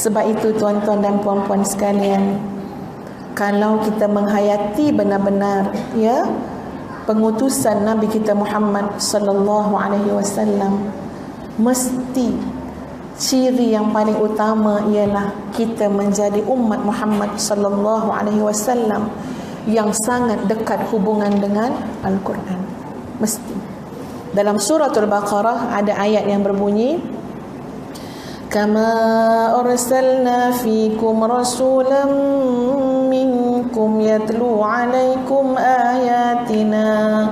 Sebab itu tuan-tuan dan puan-puan sekalian, kalau kita menghayati benar-benar pengutusan Nabi kita Muhammad sallallahu alaihi wasallam, mesti ciri yang paling utama ialah kita menjadi umat Muhammad sallallahu alaihi wasallam yang sangat dekat hubungan dengan Al-Quran. Mesti. Dalam suratul Baqarah ada ayat yang berbunyi, kama arsalna fikum rasulan minkum yatlu alaikum ayatina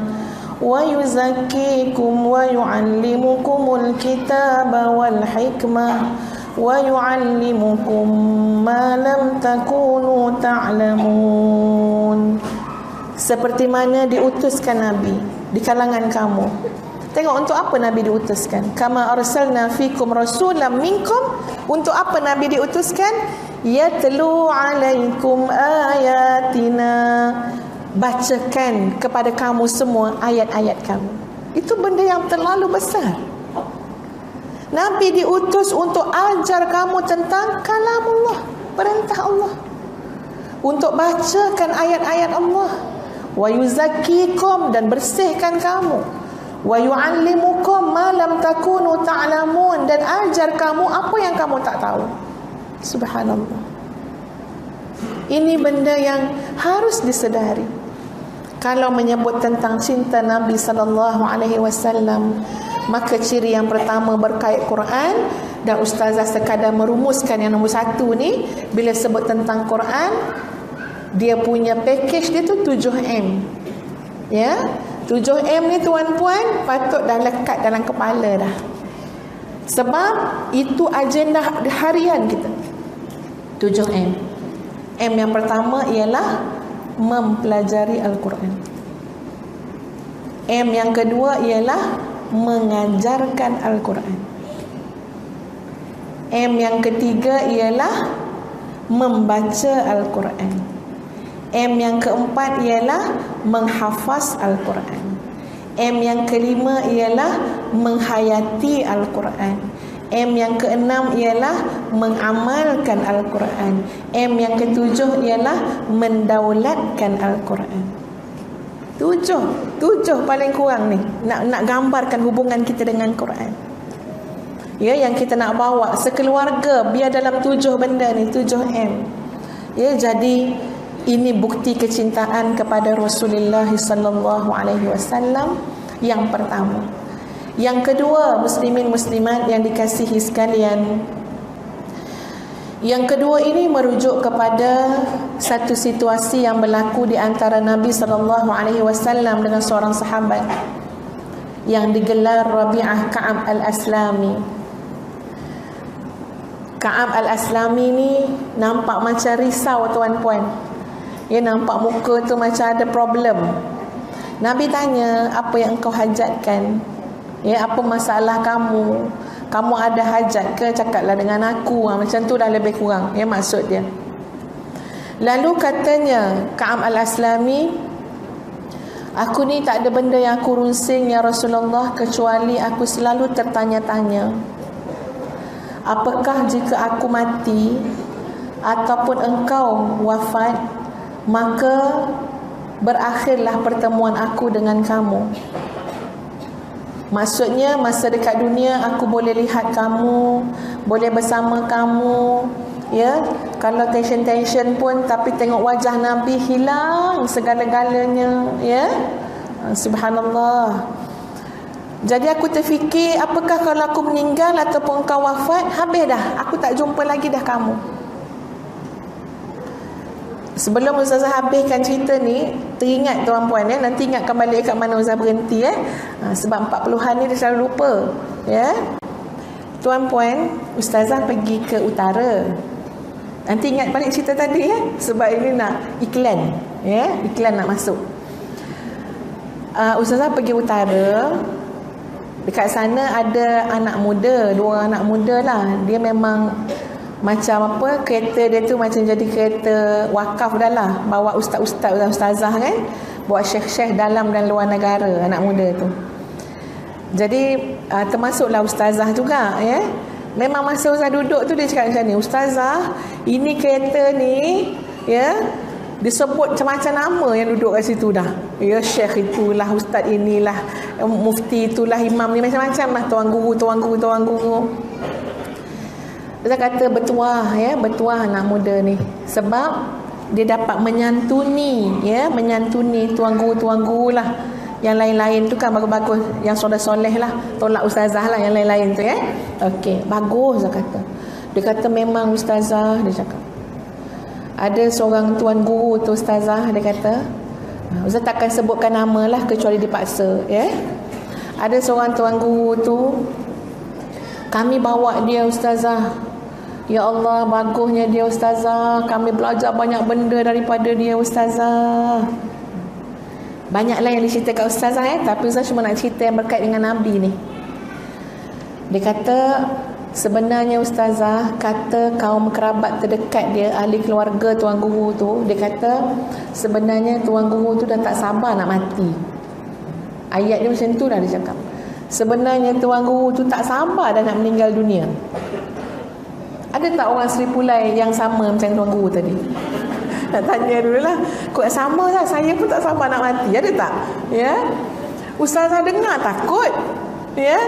wa yuzakkikum wa yuallimukumul kitaba wal hikmah wa yuallimukum ma lam takunu ta'lamun. Seperti mana diutuskan Nabi di kalangan kamu. Tengok untuk apa Nabi diutuskan. Kama arsalna fikum rasulan minkum. Untuk apa Nabi diutuskan? Yatlu alaikum ayatina. Bacakan kepada kamu semua ayat-ayat kamu. Itu benda yang terlalu besar. Nabi diutus untuk ajar kamu tentang kalamullah, perintah Allah, untuk bacakan ayat-ayat Allah. Wa yuzakkikum, dan bersihkan kamu. Wa yuallimukum ma lam takunu ta'lamun, dan ajar kamu apa yang kamu tak tahu. Subhanallah. Ini benda yang harus disedari. Kalau menyebut tentang cinta Nabi sallallahu alaihi wasallam, maka ciri yang pertama berkait Quran. Dan ustazah sekadar merumuskan yang nombor satu ni, bila sebut tentang Quran, dia punya package dia tu 7M. Ya, 7M ni tuan-puan patut dah lekat dalam kepala dah. Sebab itu agenda harian kita. 7M. M yang pertama ialah mempelajari Al-Quran. M yang kedua ialah mengajarkan Al-Quran. M yang ketiga ialah membaca Al-Quran. M yang keempat ialah menghafaz Al-Quran. M yang kelima ialah menghayati Al-Quran. M yang keenam ialah mengamalkan Al-Quran. M yang ketujuh ialah mendaulatkan Al-Quran. Tujuh paling kurang ni nak gambarkan hubungan kita dengan Quran. Ya, yang kita nak bawa sekeluarga biar dalam 7 benda ni, 7M. Ya, jadi ini bukti kecintaan kepada Rasulullah sallallahu alaihi wasallam yang pertama. Yang kedua, muslimin muslimat yang dikasihi sekalian, yang kedua ini merujuk kepada satu situasi yang berlaku di antara Nabi sallallahu alaihi wasallam dengan seorang sahabat yang digelar Rabi'ah Ka'ab al-Aslami. Ka'ab al-Aslami ni nampak macam risau tuan-puan. Dia nampak muka tu macam ada problem. Nabi tanya, apa yang kau hajatkan? Ya, apa masalah kamu? Kamu ada hajat ke? Cakaplah dengan aku. Macam tu dah lebih kurang. Ya, maksud dia. Lalu katanya Ka'ab al-Aslami, aku ni tak ada benda yang aku runsing ya Rasulullah, kecuali aku selalu tertanya-tanya, apakah jika aku mati ataupun engkau wafat, maka berakhirlah pertemuan aku dengan kamu. Maksudnya masa dekat dunia aku boleh lihat kamu, boleh bersama kamu, ya. Kalau tension pun, tapi tengok wajah Nabi hilang segala-galanya, ya. Subhanallah. Jadi aku terfikir, apakah kalau aku meninggal ataupun kau wafat, habis dah, aku tak jumpa lagi dah kamu. Sebelum Ustazah habiskan cerita ni, teringat tuan-puan ya, nanti ingatkan balik kat mana Ustazah berhenti ya. Sebab 40-an ni dia selalu lupa ya. Tuan-puan, Ustazah pergi ke utara. Nanti ingat balik cerita tadi ya, sebab ini nak iklan ya, iklan nak masuk. Ustazah pergi utara. Dekat sana ada anak muda, 2 anak muda lah. Dia memang macam apa, kereta dia tu macam jadi kereta wakaf dah lah. Bawa ustaz-ustaz, ustazah kan, bawa syekh-syekh dalam dan luar negara, anak muda tu. Jadi termasuklah ustazah juga ya. Memang masa Ustazah duduk tu dia cakap macam ni, Ustazah, ini kereta ni, ya, disebut macam-macam nama yang duduk kat situ dah. Ya, Syekh itulah, Ustaz inilah, Mufti itulah, Imam ni, macam-macam lah, tuan guru. Dia kata bertuah, ya, bertuah anak muda ni. Sebab dia dapat menyantuni, ya, menyantuni tuan guru lah. Yang lain-lain tu kan bagus-bagus, yang soleh-soleh lah, tolak ustazah lah yang lain-lain tu, ya. Okey, bagus dia kata. Dia kata memang ustazah, dia cakap. Ada seorang tuan guru tu ustazah, dia kata, Ustaz takkan sebutkan nama lah kecuali dipaksa, ya. Ada seorang tuan guru tu, kami bawa dia ustazah. Ya Allah, bagusnya dia ustazah. Kami belajar banyak benda daripada dia ustazah. Banyaklah yang diceritakan ustazah, tapi Ustaz cuma nak cerita yang berkait dengan Nabi ni. Dia kata sebenarnya ustazah, kata kaum kerabat terdekat dia, ahli keluarga tuan guru tu, dia kata sebenarnya tuan guru tu dah tak sabar nak mati. Ayat dia macam tu dah dia cakap. Sebenarnya tuan guru tu tak sabar dah nak meninggal dunia. Ada tak orang Seri Pulai yang sama macam tuan guru tadi? Nak tanya dulu lah. Kok sama lah, saya pun tak sabar nak mati. Ada tak? Ya. Ustazah dengar takut. Ya.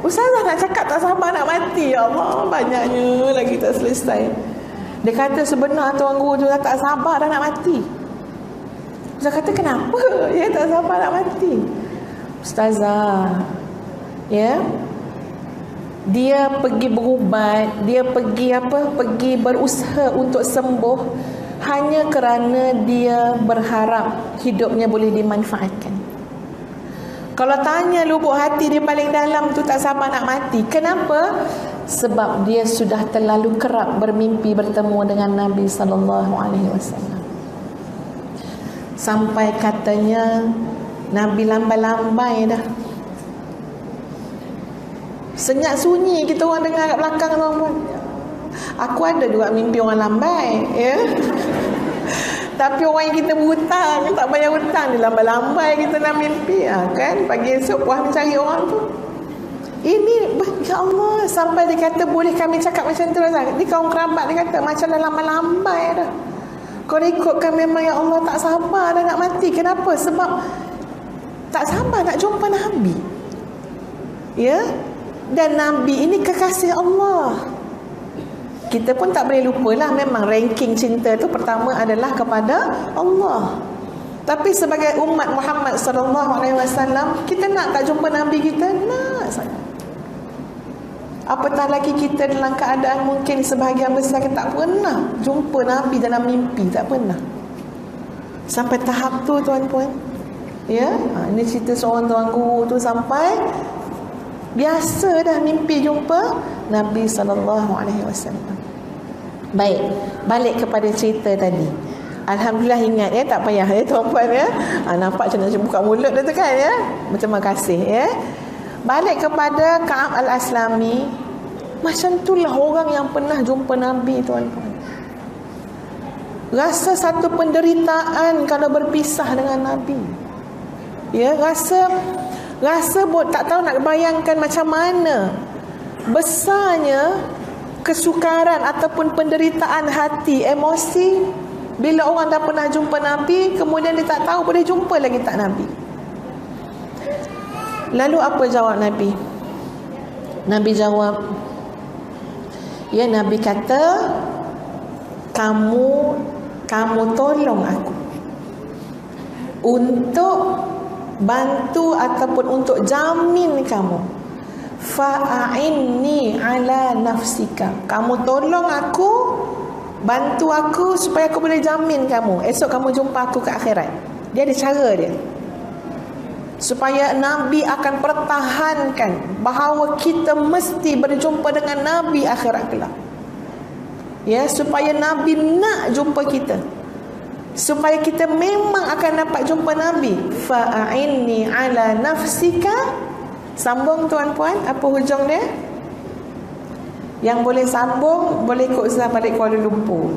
Ustazah nak cakap tak sabar nak mati. Ya Allah, banyaknya lagi tak selesai. Dia kata sebenar tuan guru tu dah tak sabar dah nak mati. Ustazah kata kenapa? Ya, tak sabar nak mati. Ustazah, ya, dia pergi berubat, dia pergi pergi berusaha untuk sembuh hanya kerana dia berharap hidupnya boleh dimanfaatkan. Kalau tanya lubuk hati dia paling dalam tu tak sabar nak mati. Kenapa? Sebab dia sudah terlalu kerap bermimpi bertemu dengan Nabi SAW. Sampai katanya Nabi lambai-lambai dah. Senyap sunyi kita orang dengar kat belakang orang pun. Aku ada juga mimpi orang lambai, ya. Tapi orang yang kita berhutang, tak bayar hutang, dia lambai-lambai kita nak mimpi, kan? Pagi esok puas mencari orang tu. Ini, ya Allah, sampai dia kata boleh kami cakap macam tu lah. Ni kaum kerabat dia kata macam dah lambai-lambai dah. Kau ikutkan memang ya Allah tak sabar dah nak mati. Kenapa? Sebab tak sabar nak jumpa Nabi. Ya. Dan Nabi ini kekasih Allah. Kita pun tak boleh lupalah, memang ranking cinta tu pertama adalah kepada Allah. Tapi sebagai umat Muhammad SAW, kita nak tak jumpa Nabi kita? Nak sangat. Apatah lagi kita dalam keadaan mungkin sebahagian besar kita tak pernah jumpa Nabi dalam mimpi, tak pernah. Sampai tahap tu tuan-puan. Ya, ini cerita seorang tuan guru tu sampai biasa dah mimpi jumpa Nabi SAW. Baik, balik kepada cerita tadi. Alhamdulillah ingat, ya, tak payah, ya tuan-puan, ya. Nampak macam nak buka mulut dah tu kan, ya. Terima kasih, ya. Balik kepada Ka'ab al-Aslami. Macam itulah orang yang pernah jumpa Nabi, tuan-puan. Rasa satu penderitaan kalau berpisah dengan Nabi. Ya, rasa tak tahu nak bayangkan macam mana besarnya kesukaran ataupun penderitaan hati, emosi bila orang dah pernah jumpa Nabi, kemudian dia tak tahu boleh jumpa lagi tak Nabi. Lalu apa jawab Nabi? Nabi jawab, ya, Nabi kata, kamu tolong aku untuk bantu ataupun untuk jamin kamu. Fa'inni ala nafsika. Kamu tolong aku, bantu aku supaya aku boleh jamin kamu. Esok kamu jumpa aku ke akhirat. Dia ada cara dia. Supaya Nabi akan pertahankan bahawa kita mesti berjumpa dengan Nabi akhirat kelak. Ya, supaya Nabi nak jumpa kita. Supaya kita memang akan dapat jumpa Nabi. Fa'inni ala nafsika. Sambung tuan-puan, apa hujung dia? Yang boleh sambung, boleh ikut Ustaz balik Kuala Lumpur.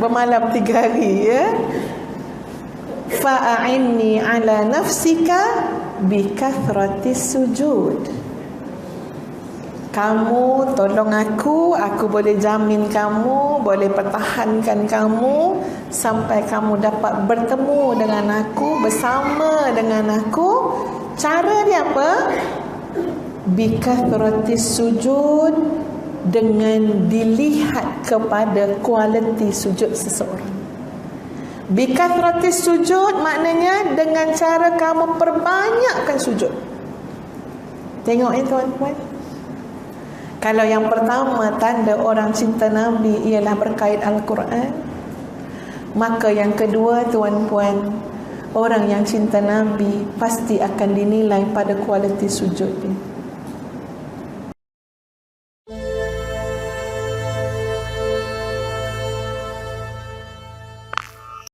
Bermalam 3 hari, ya. Fa'inni ala nafsika bi kathratis sujud. Kamu tolong aku boleh jamin kamu, boleh pertahankan kamu sampai kamu dapat bertemu dengan aku, bersama dengan aku. Cara dia apa? Bikathratis sujud, dengan dilihat kepada kualiti sujud seseorang. Bikathratis sujud maknanya dengan cara kamu perbanyakkan sujud. Tengok tuan-tuan. Kalau yang pertama tanda orang cinta Nabi ialah berkait Al-Quran, maka yang kedua tuan-puan, orang yang cinta Nabi pasti akan dinilai pada kualiti sujud dia.